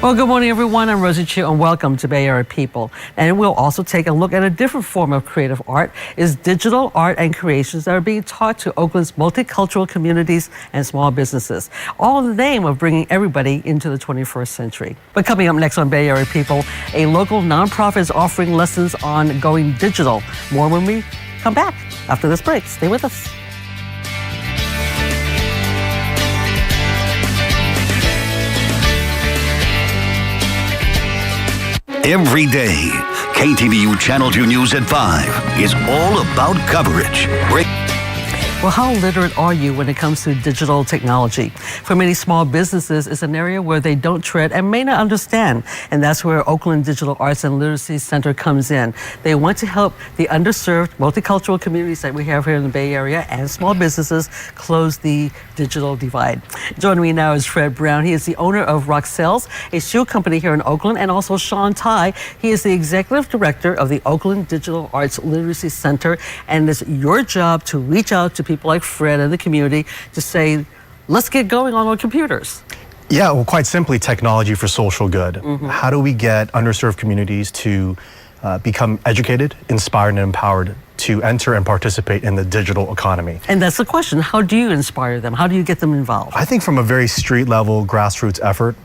Well, good morning, everyone. I'm Rosie Chu, and welcome to Bay Area People. And we'll also take a look at a different form of creative art, is digital art and creations that are being taught to Oakland's multicultural communities and small businesses, all in the name of bringing everybody into the 21st century. But coming up next on Bay Area People, a local nonprofit is offering lessons on going digital. More when we come back after this break. Stay with us. Every day, KTVU Channel 2 News at 5 is all about coverage. Well, how literate are you when it comes to digital technology? For many small businesses, it's an area where they don't tread and may not understand. And that's where Oakland Digital Arts and Literacy Center comes in. They want to help the underserved multicultural communities that we have here in the Bay Area and small businesses close the digital divide. Joining me now is Fred Brown. He is the owner of Roxcells, a shoe company here in Oakland, and also Sean Tai. He is the executive director of the Oakland Digital Arts Literacy Center. And it's your job to reach out to people like Fred and the community to say, let's get going on our computers. Yeah, well, quite simply, technology for social good. How do we get underserved communities to become educated, inspired, and empowered to enter and participate in the digital economy? And that's the question. How do you inspire them? How do you get them involved? I think from a very street level, grassroots effort,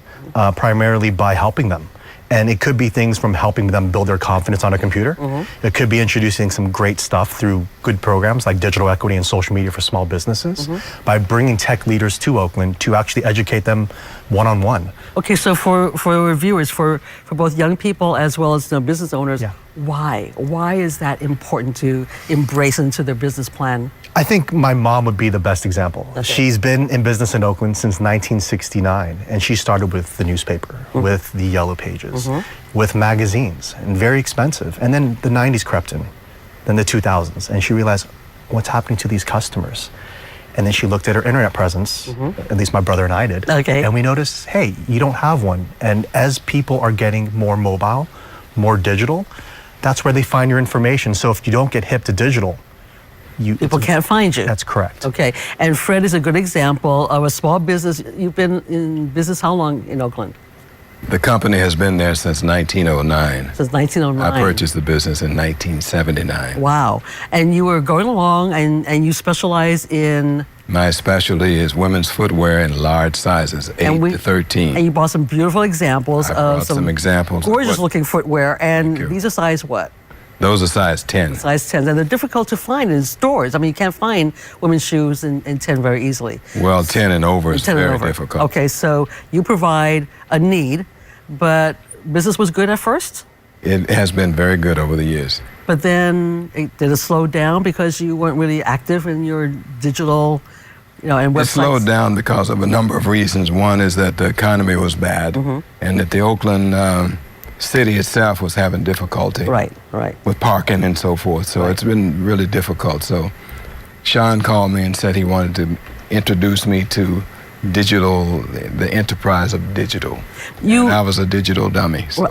primarily by helping them. And it could be things from helping them build their confidence on a computer. It could be introducing some great stuff through good programs like digital equity and social media for small businesses, by bringing tech leaders to Oakland to actually educate them one-on-one. Okay, so for our viewers, for both young people as well as business owners, why? Why is that important to embrace into their business plan? I think my mom would be the best example. She's been in business in Oakland since 1969, and she started with the newspaper, with the Yellow Pages, with magazines, and very expensive. And then the 90s crept in, then the 2000s, and she realized, what's happening to these customers? And then she looked at her internet presence, at least my brother and I did, and we noticed, hey, you don't have one. And as people are getting more mobile, more digital, that's where they find your information. So if you don't get hip to digital, people can't find you. That's correct. Okay, and Fred is a good example of a small business. You've been in business how long in Oakland? The company has been there since 1909. Since 1909. I purchased the business in 1979. Wow. And you were going along and you specialize in? My specialty is women's footwear in large sizes, 8 to 13. And you bought some beautiful examples of some examples. Gorgeous looking footwear. And these are size what? Those are size 10. Size 10, and they're difficult to find in stores. I mean, you can't find women's shoes in 10 very easily. Well, 10 and over is very difficult. Okay, so you provide a need, but business was good at first? It has been very good over the years. But then, did it slow down because you weren't really active in your digital, and websites? It slowed down because of a number of reasons. One is that the economy was bad, and that the Oakland city itself was having difficulty with parking and so forth. So it's been really difficult. So Sean called me and said he wanted to introduce me to digital, the enterprise of digital. And I was a digital dummy. So.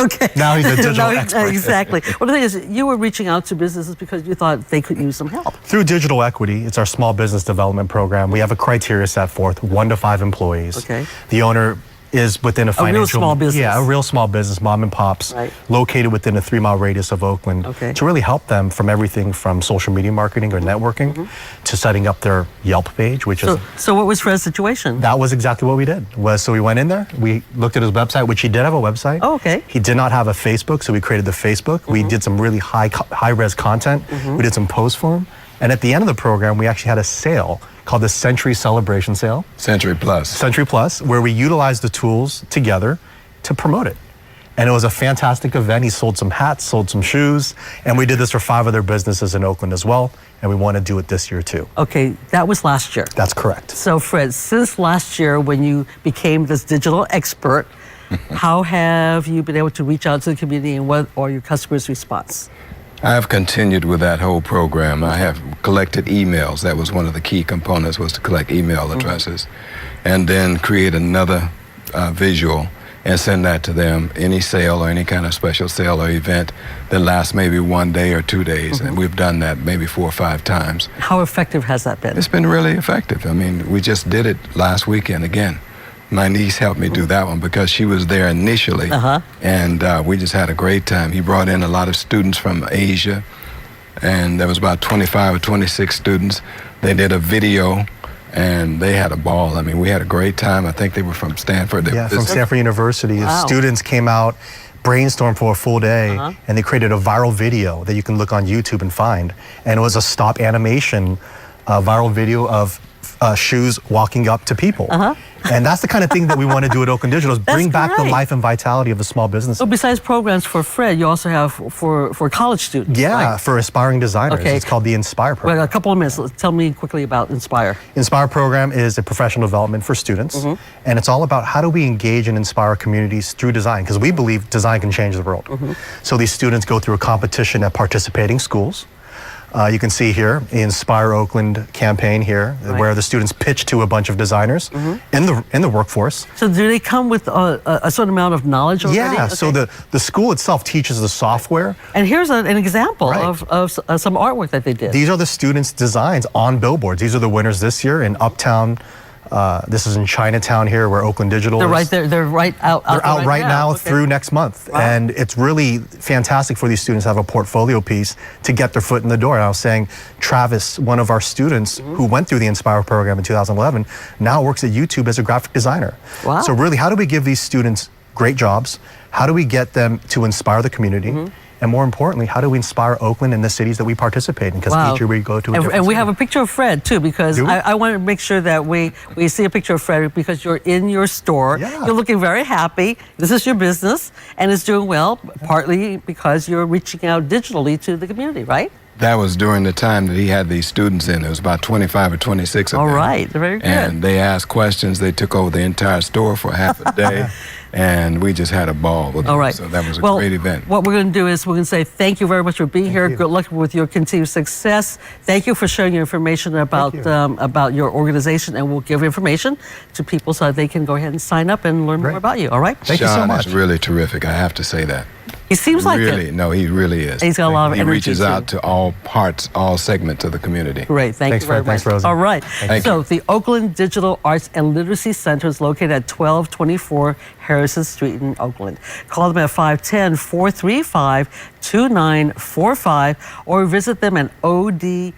Okay. Now he's a digital expert. Exactly. Well, the thing is, you were reaching out to businesses because you thought they could use some help. Through Digital Equity, it's our small business development program. We have a criteria set forth, 1 to 5 employees. Okay. The owner is within a financial... A real small business. Yeah, a real small business, mom and pops, located within a 3-mile radius of Oakland, to really help them from everything from social media marketing or networking to setting up their Yelp page, which is... So what was Fred's situation? That was exactly what we did. So we went in there, we looked at his website, which he did have a website. Oh, okay. He did not have a Facebook, so we created the Facebook. We did some really high-res content. We did some posts for him. And at the end of the program, we actually had a sale called the Century Celebration Sale. Century Plus. Century Plus, where we utilized the tools together to promote it. And it was a fantastic event. He sold some hats, sold some shoes, and we did this for 5 other businesses in Oakland as well, and we want to do it this year too. Okay, that was last year. That's correct. So Fred, since last year when you became this digital expert, how have you been able to reach out to the community, and what are your customers' response? I have continued with that whole program. I have collected emails. That was one of the key components, was to collect email addresses, and then create another visual and send that to them. Any sale or any kind of special sale or event that lasts maybe 1 day or 2 days, and we've done that maybe 4 or 5 times. How effective has that been? It's been really effective. I mean, we just did it last weekend again. My niece helped me do that one because she was there initially, and we just had a great time. He brought in a lot of students from Asia, and there was about 25 or 26 students. They did a video, and they had a ball. I mean, we had a great time. I think they were from Stanford. Yeah, from Stanford University. Wow. Students came out, brainstormed for a full day, and they created a viral video that you can look on YouTube and find. And it was a stop animation viral video of shoes walking up to people. And that's the kind of thing that we want to do at Oakland Digital, is bring back the life and vitality of the small business. So besides programs for Fred, you also have for college students. Yeah, right? for aspiring designers. Okay. It's called the Inspire program. Well, a couple of minutes. Tell me quickly about Inspire. Inspire program is a professional development for students, and it's all about how do we engage and inspire communities through design, because we believe design can change the world. So these students go through a competition at participating schools. You can see here the Inspire Oakland campaign here, where the students pitch to a bunch of designers in the workforce. So do they come with a certain amount of knowledge already? Yeah, Okay. so the school itself teaches the software. And here's an example of some artwork that they did. These are the students' designs on billboards. These are the winners this year in Uptown. This is in Chinatown here, where Oakland Digital They're is. right there. They're right out. They're out right now Okay. through next month. Wow. And it's really fantastic for these students to have a portfolio piece to get their foot in the door. And I was saying, Travis, one of our students who went through the Inspire program in 2011, now works at YouTube as a graphic designer. Wow. So really, how do we give these students great jobs? How do we get them to inspire the community? And more importantly, how do we inspire Oakland and the cities that we participate in? Because each year we go to a different And we city. have a picture of Fred too, because Do we? I want to make sure that we see a picture of Fred, because you're in your store. Yeah. You're looking very happy. This is your business, and it's doing well, partly because you're reaching out digitally to the community, right? That was during the time that he had these students in. There was about 25 or 26 of them. All right, very good. And they asked questions. They took over the entire store for half a day. And we just had a ball with them. All right. So that was a well, great event. What we're going to do is we're going to say thank you very much for being here. you. Good luck with your continued success. Thank you for sharing your information about you. your organization, and we'll give information to people so that they can go ahead and sign up and learn more Great. about you. All right. Thank you so Sean much. is really terrific. I have to say that. He seems like really, it. no, he really is. He's got a lot of He energy. reaches too. out to all parts, all segments of the community. Great. Thanks, you very Fred. Thanks, much. Rosie. All right. Thank So you. the Oakland Digital Arts and Literacy Center is located at 1224 Harrison Street in Oakland. Call them at 510-435-2945 or visit them at odalc.org.